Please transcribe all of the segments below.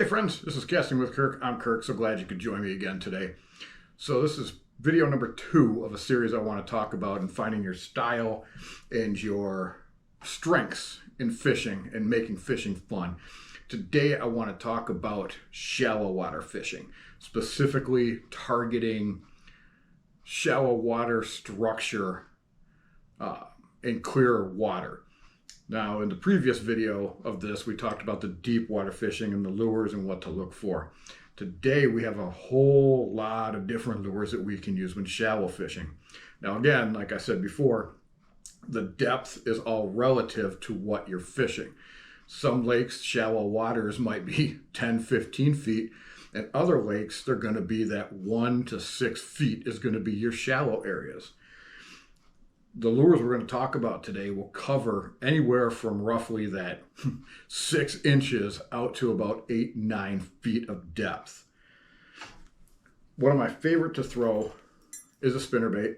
Hey friends, this is Casting with Kirk. I'm Kirk, so glad you could join me again today. So this is video number 2 of a series I want to talk about in finding your style and your strengths in fishing and making fishing fun. Today I want to talk about shallow water fishing, specifically targeting shallow water structure in clear water. Now, in the previous video of this, we talked about the deep water fishing and the lures and what to look for. Today, we have a whole lot of different lures that we can use when shallow fishing. Now, again, like I said before, the depth is all relative to what you're fishing. Some lakes, shallow waters might be 10, 15 feet, and other lakes, they're going to be that 1 to 6 feet is going to be your shallow areas. The lures we're going to talk about today will cover anywhere from roughly that 6 inches out to about 8, 9 feet of depth. One of my favorite to throw is a spinnerbait.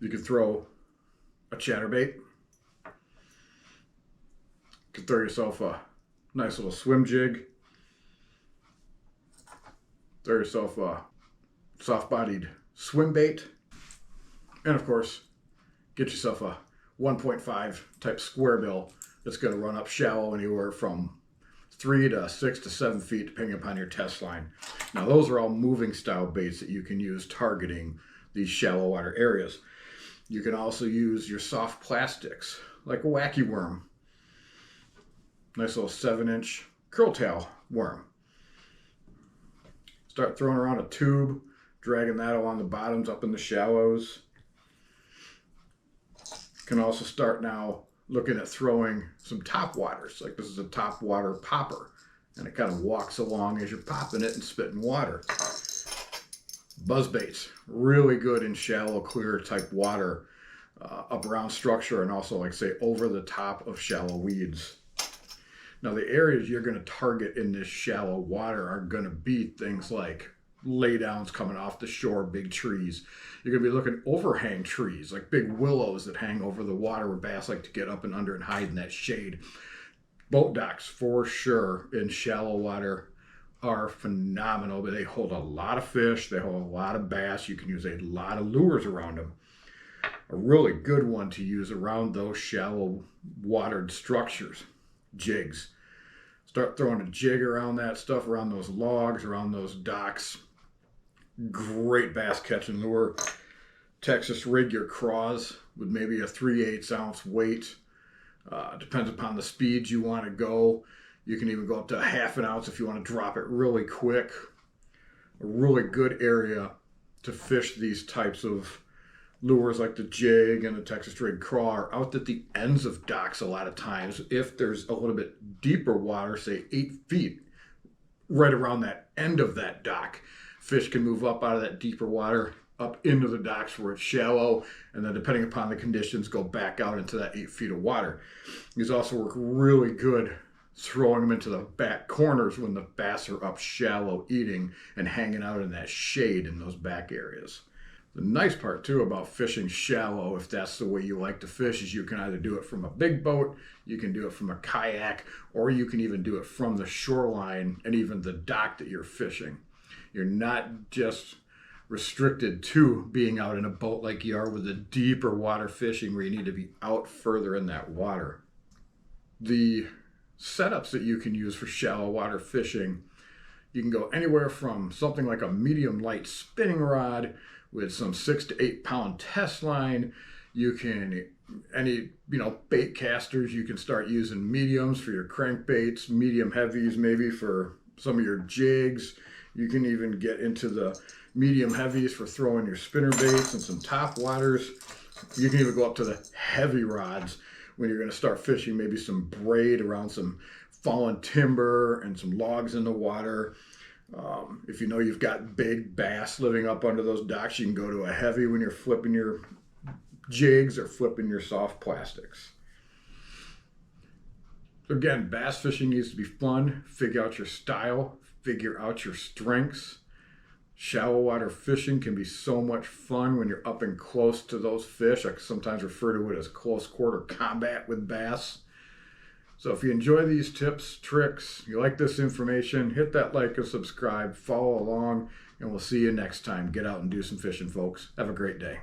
You could throw a chatterbait. You could throw yourself a nice little swim jig. Throw yourself a soft-bodied swim bait, and of course get yourself a 1.5 type square bill that's going to run up shallow anywhere from 3 to 6 to 7 feet depending upon your test line. Now those are all moving style baits that you can use targeting these shallow water areas. You can also use your soft plastics like a wacky worm, nice little 7-inch curl tail worm. Start throwing around a tube, dragging that along the bottoms up in the shallows. Can also start now looking at throwing some top waters. Like this is a top water popper, and it kind of walks along as you're popping it and spitting water. Buzz baits, really good in shallow, clear type water, up around structure, and also, like say, over the top of shallow weeds. Now the areas you're going to target in this shallow water are going to be things like laydowns coming off the shore, big trees. You're going to be looking overhang trees, like big willows that hang over the water where bass like to get up and under and hide in that shade. Boat docks, for sure, in shallow water are phenomenal, but they hold a lot of fish. They hold a lot of bass. You can use a lot of lures around them. A really good one to use around those shallow watered structures, jigs. Start throwing a jig around that stuff, around those logs, around those docks. Great bass catching lure. Texas rig your craws with maybe a 3/8 ounce weight. Depends upon the speed you want to go. You can even go up to a 1/2 ounce if you want to drop it really quick. A really good area to fish these types of lures like the jig and the Texas rig craw are out at the ends of docks a lot of times. If there's a little bit deeper water, say 8 feet, right around that end of that dock, fish can move up out of that deeper water up into the docks where it's shallow, and then depending upon the conditions, go back out into that 8 feet of water. These also work really good throwing them into the back corners when the bass are up shallow eating and hanging out in that shade in those back areas. The nice part too about fishing shallow, if that's the way you like to fish, is you can either do it from a big boat, you can do it from a kayak, or you can even do it from the shoreline and even the dock that you're fishing. You're not just restricted to being out in a boat like you are with the deeper water fishing where you need to be out further in that water. The setups that you can use for shallow water fishing, you can go anywhere from something like a medium light spinning rod with some 6 to 8 pound test line. You can, bait casters, you can start using mediums for your crankbaits, medium heavies maybe for some of your jigs. You can even get into the medium heavies for throwing your spinner baits and some top waters. You can even go up to the heavy rods when you're going to start fishing maybe some braid around some fallen timber and some logs in the water. If you know you've got big bass living up under those docks, you can go to a heavy when you're flipping your jigs or flipping your soft plastics. So again, bass fishing needs to be fun. Figure out your style, figure out your strengths. Shallow water fishing can be so much fun when you're up and close to those fish. I sometimes refer to it as close quarter combat with bass. So if you enjoy these tips, tricks, you like this information, hit that like and subscribe, follow along, and we'll see you next time. Get out and do some fishing, folks. Have a great day.